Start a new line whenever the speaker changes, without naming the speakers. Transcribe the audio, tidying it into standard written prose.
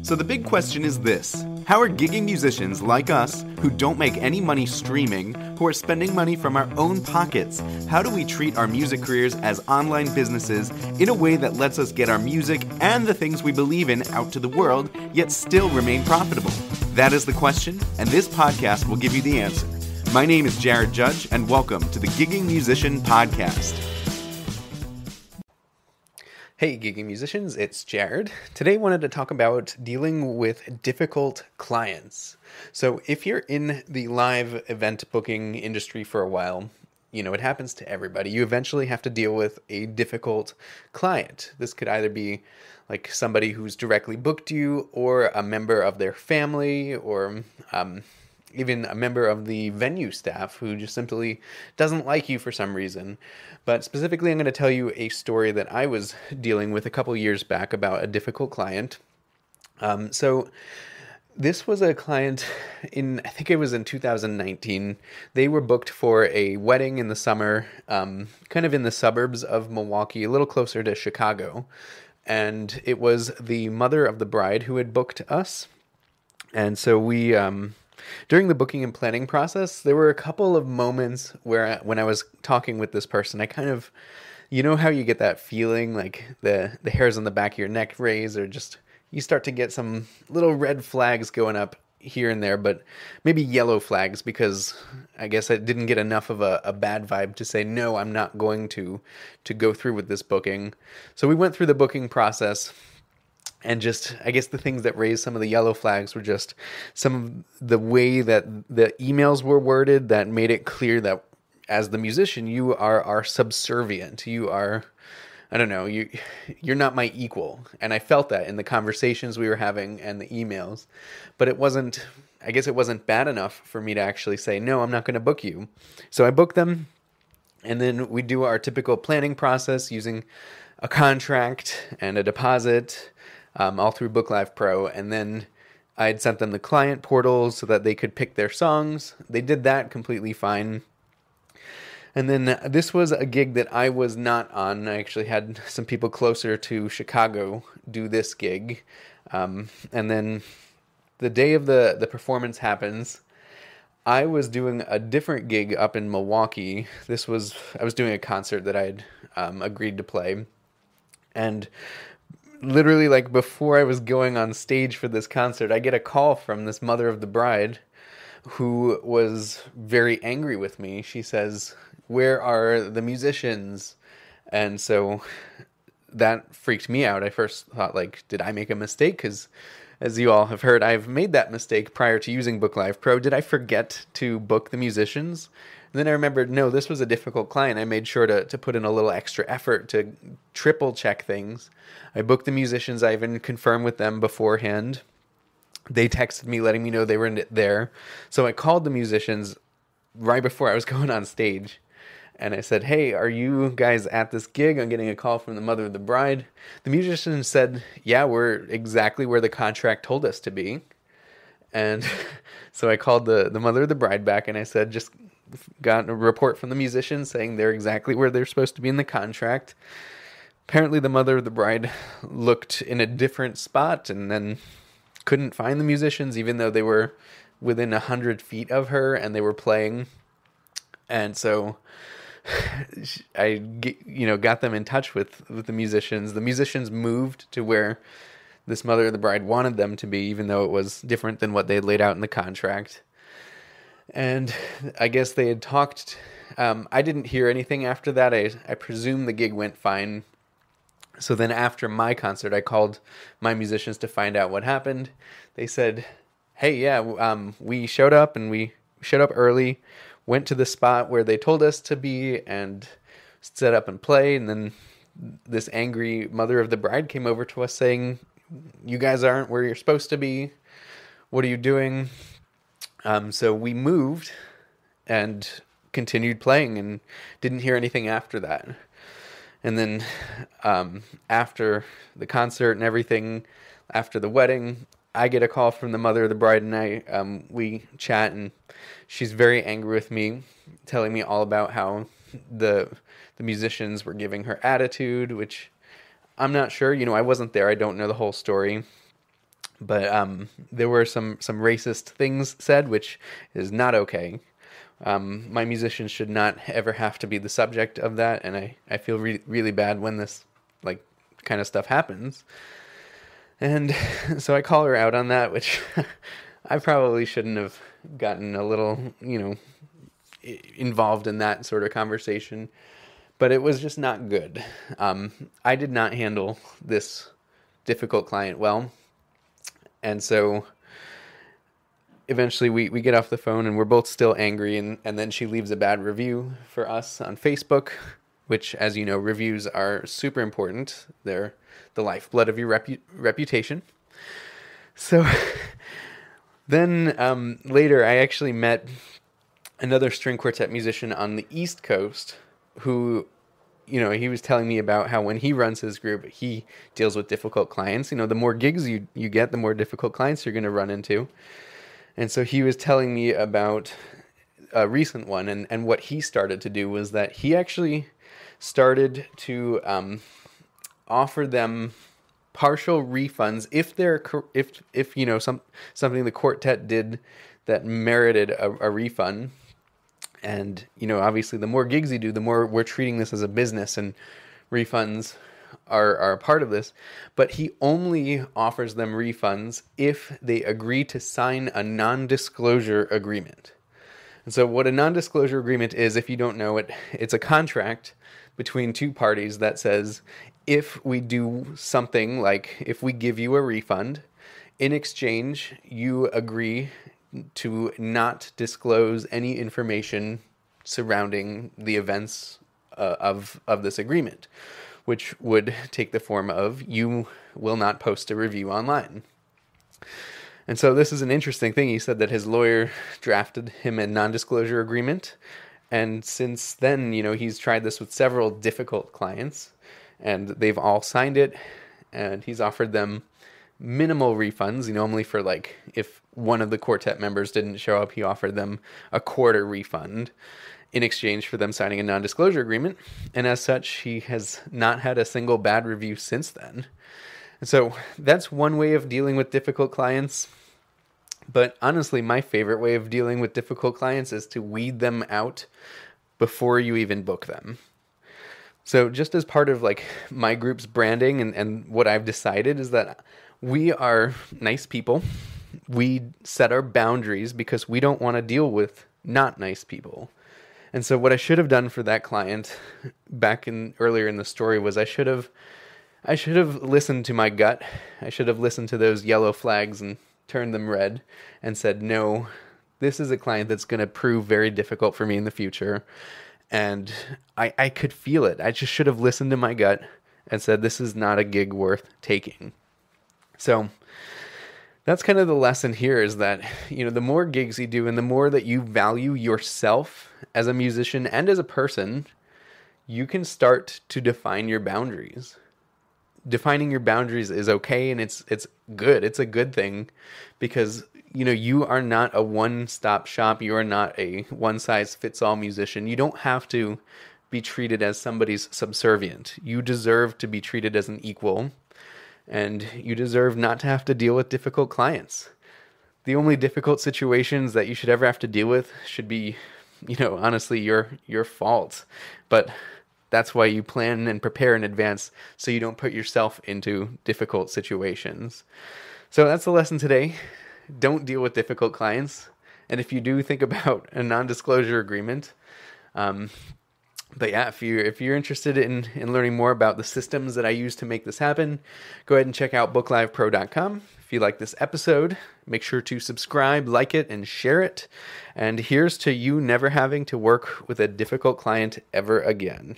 So the big question is this: how are gigging musicians like us, who don't make any money streaming, who are spending money from our own pockets, how do we treat our music careers as online businesses in a way that lets us get our music and the things we believe in out to the world, yet still remain profitable? That is the question, and this podcast will give you the answer. My name is Jared Judge, and welcome to the Gigging Musician Podcast.
Hey gigging musicians, it's Jared. Today I wanted to talk about dealing with difficult clients. So if you're in the live event booking industry for a while, you know, it happens to everybody. You eventually have to deal with a difficult client. This could either be like somebody who's directly booked you, or a member of their family, or even a member of the venue staff who just simply doesn't like you for some reason. But specifically, I'm going to tell you a story that I was dealing with a couple years back about a difficult client. So this was a client I think it was in 2019. They were booked for a wedding in the summer, kind of in the suburbs of Milwaukee, a little closer to Chicago. And it was the mother of the bride who had booked us. And so we... during the booking and planning process, there were a couple of moments where when I was talking with this person, I kind of, you know how you get that feeling like the hairs on the back of your neck raise, or just you start to get some little red flags going up here and there, but maybe yellow flags, because I guess I didn't get enough of a bad vibe to say, no, I'm not going to go through with this booking. So we went through the booking process. And just, I guess the things that raised some of the yellow flags were just some of the way that the emails were worded that made it clear that as the musician, you are subservient. You are, I don't know, you're not my equal. And I felt that in the conversations we were having and the emails. But it wasn't bad enough for me to actually say, no, I'm not going to book you. So I booked them. And then we do our typical planning process using a contract and a deposit, all through Book Live Pro. And then I had sent them the client portal so that they could pick their songs. They did that completely fine. And then this was a gig that I was not on. I actually had some people closer to Chicago do this gig. And then the day of the performance happens, I was doing a different gig up in Milwaukee. I was doing a concert that I had agreed to play. And literally, like, before I was going on stage for this concert, I get a call from this mother of the bride who was very angry with me. She says, "Where are the musicians?" And so that freaked me out. I first thought, like, did I make a mistake? Because as you all have heard, I've made that mistake prior to using Book Live Pro. Did I forget to book the musicians? And then I remembered, no, this was a difficult client. I made sure to put in a little extra effort to triple check things. I booked the musicians. I even confirmed with them beforehand. They texted me letting me know they were there. So I called the musicians right before I was going on stage. And I said, hey, are you guys at this gig? I'm getting a call from the mother of the bride. The musicians said, yeah, we're exactly where the contract told us to be. And so I called the mother of the bride back, and I said, just got a report from the musicians saying they're exactly where they're supposed to be in the contract. Apparently the mother of the bride looked in a different spot and then couldn't find the musicians, even though they were within 100 feet of her and they were playing. And so I got them in touch with the musicians. The musicians moved to where this mother of the bride wanted them to be, even though it was different than what they had laid out in the contract. And I guess they had talked. I didn't hear anything after that. I presume the gig went fine. So then after my concert, I called my musicians to find out what happened. They said, hey, yeah, we showed up, and we showed up early, went to the spot where they told us to be, and set up and played. And then this angry mother of the bride came over to us saying, you guys aren't where you're supposed to be. What are you doing? So we moved and continued playing and didn't hear anything after that. And then after the concert and everything, after the wedding, I get a call from the mother of the bride, and we chat, and she's very angry with me, telling me all about how the musicians were giving her attitude, which I'm not sure. I wasn't there. I don't know the whole story. But there were some racist things said, which is not okay. My musicians should not ever have to be the subject of that, and I feel really bad when this like kind of stuff happens. And so I call her out on that, which I probably shouldn't have gotten a little, involved in that sort of conversation, but it was just not good. I did not handle this difficult client well, and so eventually we get off the phone and we're both still angry, and then she leaves a bad review for us on Facebook, which, as you know, reviews are super important. They're the lifeblood of your reputation. So then later I actually met another string quartet musician on the East Coast who, he was telling me about how when he runs his group, he deals with difficult clients. The more gigs you get, the more difficult clients you're going to run into. And so he was telling me about a recent one, and what he started to do was that he actually started to offer them partial refunds if something the quartet did that merited a refund. And obviously the more gigs you do, the more we're treating this as a business, and refunds are a part of this. But he only offers them refunds if they agree to sign a non-disclosure agreement. And so what a non-disclosure agreement is, if you don't know it, it's a contract between two parties that says, if we do something, like if we give you a refund, in exchange, you agree to not disclose any information surrounding the events of this agreement, which would take the form of you will not post a review online. And so this is an interesting thing. He said that his lawyer drafted him a non-disclosure agreement, and since then, he's tried this with several difficult clients, and they've all signed it, and he's offered them minimal refunds. Only for if one of the quartet members didn't show up, he offered them a quarter refund in exchange for them signing a non-disclosure agreement. And as such, he has not had a single bad review since then. And so that's one way of dealing with difficult clients. But honestly, my favorite way of dealing with difficult clients is to weed them out before you even book them. So just as part of my group's branding and what I've decided is that we are nice people. We set our boundaries because we don't want to deal with not nice people. And so what I should have done for that client earlier in the story was I should have listened to my gut. I should have listened to those yellow flags and turned them red and said, no, this is a client that's going to prove very difficult for me in the future. And I could feel it. I just should have listened to my gut and said, this is not a gig worth taking. So that's kind of the lesson here, is that, the more gigs you do and the more that you value yourself as a musician and as a person, you can start to define your boundaries. Defining your boundaries is okay, and it's good. It's a good thing because, you are not a one-stop shop. You are not a one-size-fits-all musician. You don't have to be treated as somebody's subservient. You deserve to be treated as an equal, and you deserve not to have to deal with difficult clients. The only difficult situations that you should ever have to deal with should be, honestly, your fault. But that's why you plan and prepare in advance, so you don't put yourself into difficult situations. So that's the lesson today. Don't deal with difficult clients. And if you do, think about a non-disclosure agreement. But yeah, if you're interested in learning more about the systems that I use to make this happen, go ahead and check out booklivepro.com. If you like this episode, make sure to subscribe, like it, and share it. And here's to you never having to work with a difficult client ever again.